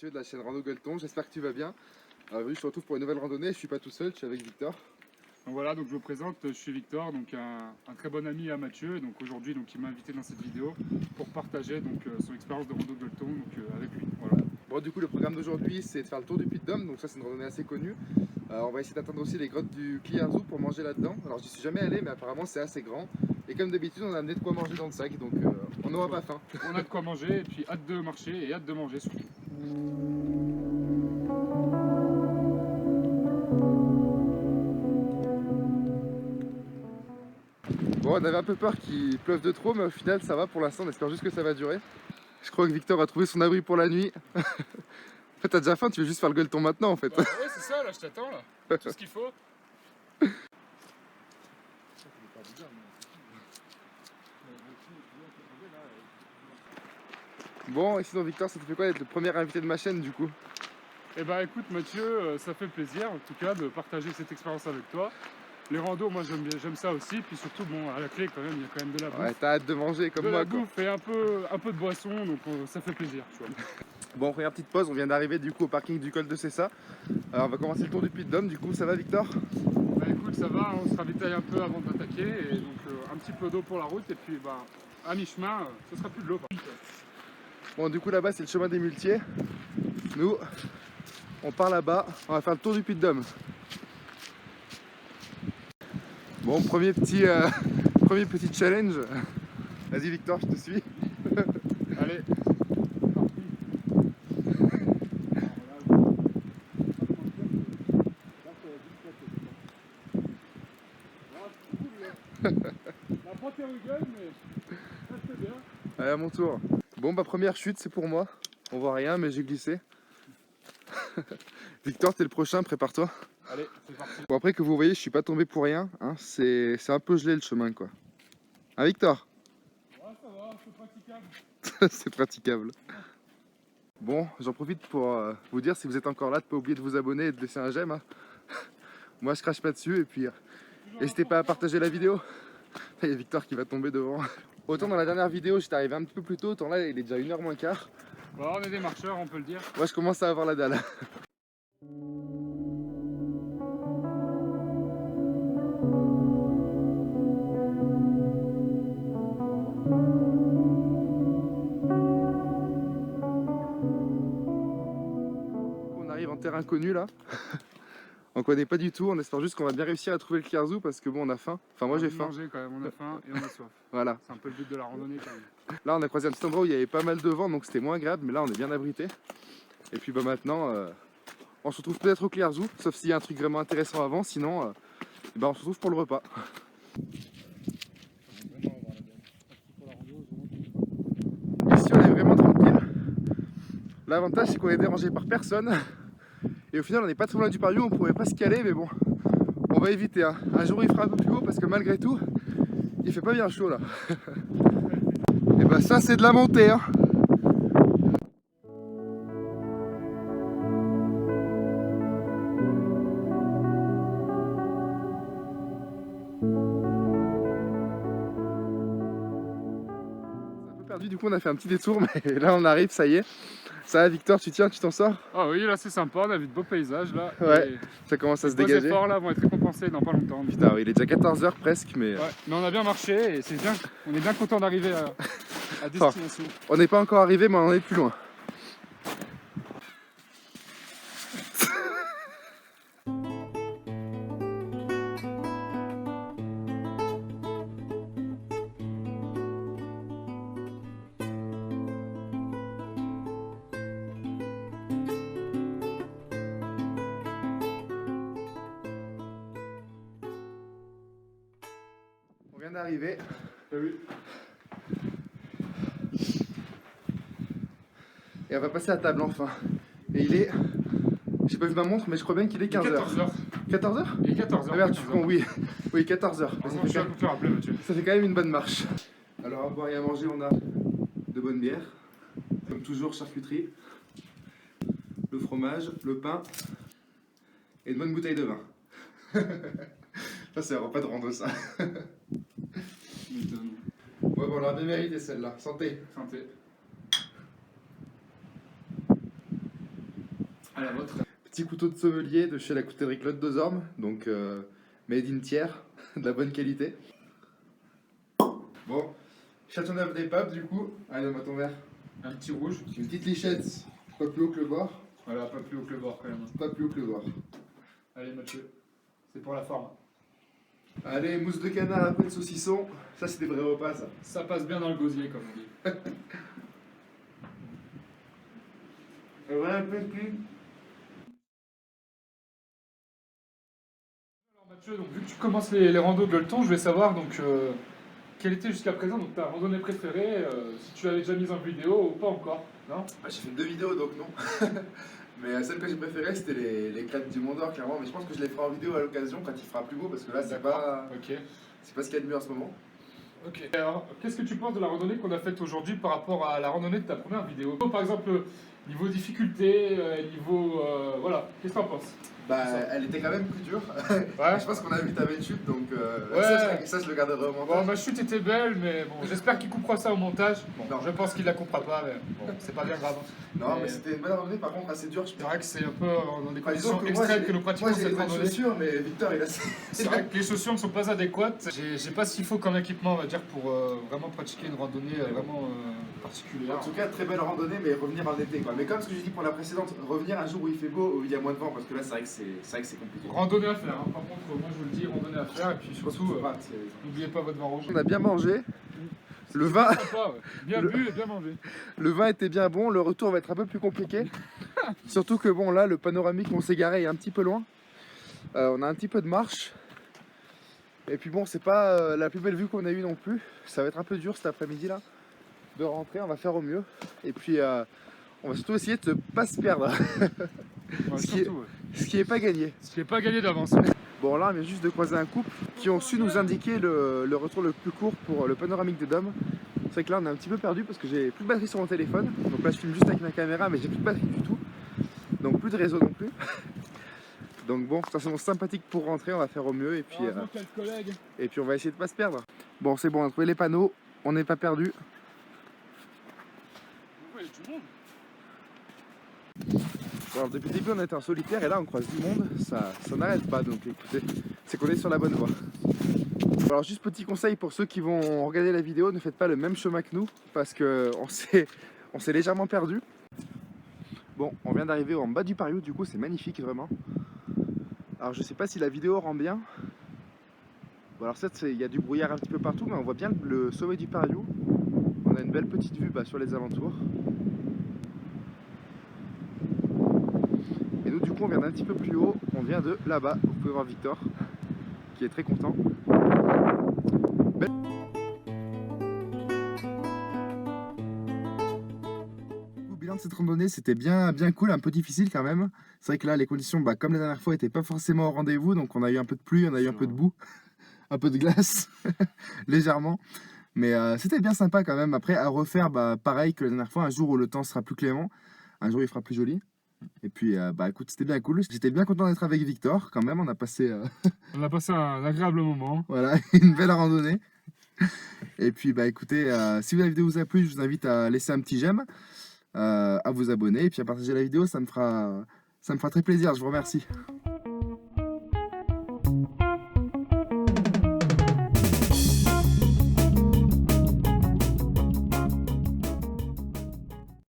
Mathieu de la chaîne Rando Gueuleton, j'espère que tu vas bien. Oui, je te retrouve pour une nouvelle randonnée, je suis pas tout seul, je suis avec Victor. Donc voilà, donc je me présente, je suis Victor, donc un très bon ami à Mathieu, et donc aujourd'hui il m'a invité dans cette vidéo pour partager son expérience de Rando Gueuleton avec lui. Voilà. Bon, du coup le programme d'aujourd'hui c'est de faire le tour du Puy-de-Dôme, donc ça c'est une randonnée assez connue. On va essayer d'atteindre aussi les grottes du Cliarzou pour manger là-dedans. Alors j'y suis jamais allé mais apparemment c'est assez grand. Et comme d'habitude on a amené de quoi manger dans le sac, donc on n'aura pas faim. On a de quoi manger, et puis hâte de marcher et hâte de manger surtout. Bon, on avait un peu peur qu'il pleuve de trop, mais au final ça va pour l'instant, on espère juste que ça va durer. Je crois que Victor a trouvé son abri pour la nuit. En fait, t'as déjà faim, tu veux juste faire le gueuleton maintenant en fait. Bah ouais, c'est ça, là je t'attends là, tout ce qu'il faut. Bon, et sinon Victor, ça te fait quoi d'être le premier invité de ma chaîne du coup? Eh bah écoute Mathieu, ça fait plaisir en tout cas de partager cette expérience avec toi. Les randos, moi j'aime ça aussi, puis surtout bon à la clé quand même, il y a quand même de la bouffe. Ouais, t'as hâte de manger comme De moi la quoi. bouffe et un peu de boisson, donc ça fait plaisir, tu vois. Bon, première petite pause, on vient d'arriver du coup au parking du col de Cessa. Alors on va commencer le tour du Puy-de-Dôme, du coup ça va Victor? Bah écoute, ça va, on se ravitaille un peu avant d'attaquer, et donc un petit peu d'eau pour la route, et puis bah à mi-chemin, ce sera plus de l'eau. Bon, du coup là-bas c'est le chemin des Muletiers. Nous, on part là-bas, on va faire le tour du Puy-de-Dôme. Bon, premier petit challenge. Vas-y Victor, je te suis. Allez, Allez, à mon tour. Bon, bah première chute, c'est pour moi. On voit rien, mais j'ai glissé. Victor, t'es le prochain, prépare-toi. allez, c'est parti. Bon, après que vous voyez, je suis pas tombé pour rien. Hein, c'est un peu gelé le chemin, quoi. Hein, Victor? Ouais, ça va, c'est praticable. C'est praticable. Bon, j'en profite pour vous dire, si vous êtes encore là, de pas oublier de vous abonner et de laisser un j'aime. Hein. Moi, je crache pas dessus, et puis n'hésitez pas à partager la vidéo. Il y a Victor qui va tomber devant. Autant dans la dernière vidéo, j'étais arrivé un petit peu plus tôt, autant là, il est déjà 1h moins quart. Bon, on est des marcheurs, on peut le dire. Moi, je commence à avoir la dalle. On arrive en terre inconnue là. On connaît pas du tout, on espère juste qu'on va bien réussir à trouver le Cliarzou parce que bon, on a faim. Enfin, moi j'ai faim. Manger quand même, on a faim et on a soif. Voilà. C'est un peu le but de la randonnée quand même. Là, on a croisé un petit endroit où il y avait pas mal de vent, donc c'était moins agréable, mais là, on est bien abrité. Et puis bah maintenant, on se retrouve peut-être au Cliarzou, sauf s'il y a un truc vraiment intéressant avant, sinon, bah, on se retrouve pour le repas. Ici, on est vraiment tranquille. L'avantage, c'est qu'on est dérangé par personne. Et au final, on n'est pas trop loin du pariou, on pourrait presque y aller, mais bon, on va éviter. Hein. Un jour, il fera un peu plus haut parce que malgré tout, il fait pas bien chaud là. Et bah ça, c'est de la montée. Hein. Du coup on a fait un petit détour mais là on arrive, ça y est. Ça va Victor, tu tiens, tu t'en sors? Ah oui, là c'est sympa, on a vu de beaux paysages là. Ouais, ça commence à se dégager. Les efforts là vont être récompensés dans pas longtemps. Putain, oui, il est déjà 14h presque mais... Ouais, mais on a bien marché et c'est bien, on est bien content d'arriver à destination. On n'est pas encore arrivé mais on en est plus loin. On vient d'arriver. Oui. Et on va passer à table enfin. Et il est... J'ai pas vu ma montre mais je crois bien qu'il est 15h. 14h. 14h? Il est 14h. Ah merde, tu con, oui. Oui, 14h. Ça fait quand même une bonne marche. Alors à boire et à manger, on a de bonnes bières. Comme toujours, charcuterie. Le fromage, le pain. Et une bonne bouteille de vin. Ça, c'est un repas de rando, ça. Ouais, bon, on l'a bien mérité celle-là. Santé. Santé. À la vôtre. Petit couteau de sommelier de chez la coutellerie Claude Dozorme, donc made in Thiers, de la bonne qualité. Bon, Châteauneuf des Papes du coup. Allez, donne-moi ton verre. Un petit rouge. Une petite lichette, pas plus haut que le bord. Voilà, pas plus haut que le bord quand même. Pas plus haut que le bord. Allez Mathieu, c'est pour la forme. Allez, mousse de canard après de saucisson. Ça, c'est des vrais repas, ça. Ça passe bien dans le gosier comme on dit. Ouais, un peu plus. Alors Mathieu, donc, vu que tu commences les randos de Gueuleton, je voulais savoir donc quelle était jusqu'à présent donc, ta randonnée préférée, si tu l'avais déjà mise en vidéo ou pas encore, non? J'ai fait 2 vidéos, donc non. Mais celle que j'ai préférée, c'était les crêtes du Mont d'Or, clairement. Mais je pense que je les ferai en vidéo à l'occasion quand il fera plus beau, parce que là, c'est pas Ok. ce qu'il y a de mieux en ce moment. Ok. Alors, qu'est-ce que tu penses de la randonnée qu'on a faite aujourd'hui par rapport à la randonnée de ta première vidéo? Par exemple, niveau difficulté, niveau... voilà, qu'est-ce que t'en penses? Bah, elle était quand même plus dure. Ouais. Je pense qu'on a vu ta belle chute, donc Ouais. ça, je le garderai au Bon, montage. ma chute était belle, mais bon, j'espère qu'il coupera ça au montage. Bon, Non. je pense qu'il la coupera pas, mais bon, c'est pas bien grave. Non, Mais- mais c'était une bonne randonnée, par contre assez dure. C'est vrai que c'est un peu dans des Enfin, disons conditions que extrêmes que nous moi, pratiquons j'ai cette les bonnes randonnée. chaussures, mais Victor, il a C'est vrai que les chaussures ne sont pas adéquates. J'ai pas ce qu'il faut comme équipement, on va dire, pour vraiment pratiquer une randonnée vraiment particulière. En tout cas, très belle randonnée, mais revenir en été, quoi. Mais comme ce que j'ai dit pour la précédente, revenir un jour où il fait beau, où il y a moins de vent, parce que là, c'est vrai que c'est compliqué. Randonnée à faire, hein. Par contre, moi je vous le dis, randonnée à faire, et puis surtout, n'oubliez pas votre vin rouge. On a bien mangé. Le vin, Sympa, ouais. Bien bu et bien mangé. le vin était bien bon, le retour va être un peu plus compliqué. Surtout que bon, là, le panoramique où on s'est garé est un petit peu loin. On a un petit peu de marche. Et puis bon, c'est pas la plus belle vue qu'on a eue non plus. Ça va être un peu dur cet après-midi là de rentrer, on va faire au mieux. Et puis on va surtout essayer de ne pas se perdre. Ouais, Ce qui est- surtout, ouais. Ce qui n'est pas gagné. Ce qui n'est pas gagné d'avance. Bon, là, on vient juste de croiser un couple qui ont su nous indiquer le retour le plus court pour le panoramique des Dômes. C'est vrai que là, on est un petit peu perdu parce que j'ai plus de batterie sur mon téléphone. Donc là, je filme juste avec ma caméra, mais j'ai plus de batterie du tout. Donc plus de réseau non plus. Donc bon, de toute façon, sympathique pour rentrer, on va faire au mieux et puis on va essayer de pas se perdre. Bon, c'est bon, on a trouvé les panneaux, on n'est pas perdu. Pourquoi il y a du monde? Bon, alors, depuis le début, on était en solitaire et là, on croise du monde, ça n'arrête pas. Donc écoutez, c'est qu'on est sur la bonne voie. Bon, alors juste petit conseil pour ceux qui vont regarder la vidéo, ne faites pas le même chemin que nous parce que on s'est légèrement perdu. Bon, on vient d'arriver en bas du Pariou, du coup c'est magnifique vraiment. Alors je sais pas si la vidéo rend bien. Bon, alors certes il y a du brouillard un petit peu partout, mais on voit bien le sommet du Pariou. On a une belle petite vue sur les alentours. Et nous du coup on vient d'un petit peu plus haut, on vient de là-bas. Vous pouvez voir Victor qui est très content. Bilan de cette randonnée, c'était bien cool, un peu difficile quand même. C'est vrai que là les conditions, comme la dernière fois, n'étaient pas forcément au rendez-vous. Donc on a eu un peu de pluie, on a eu un peu de boue, un peu de glace, légèrement. Mais c'était bien sympa quand même. Après à refaire, pareil que la dernière fois, un jour où le temps sera plus clément, un jour il fera plus joli. Et puis écoute, c'était bien cool. J'étais bien content d'être avec Victor quand même. On a passé On a passé un agréable moment. voilà, une belle randonnée. Et puis écoutez, si la vidéo vous a plu, je vous invite à laisser un petit j'aime, à vous abonner et puis à partager la vidéo, ça me fera très plaisir. Je vous remercie.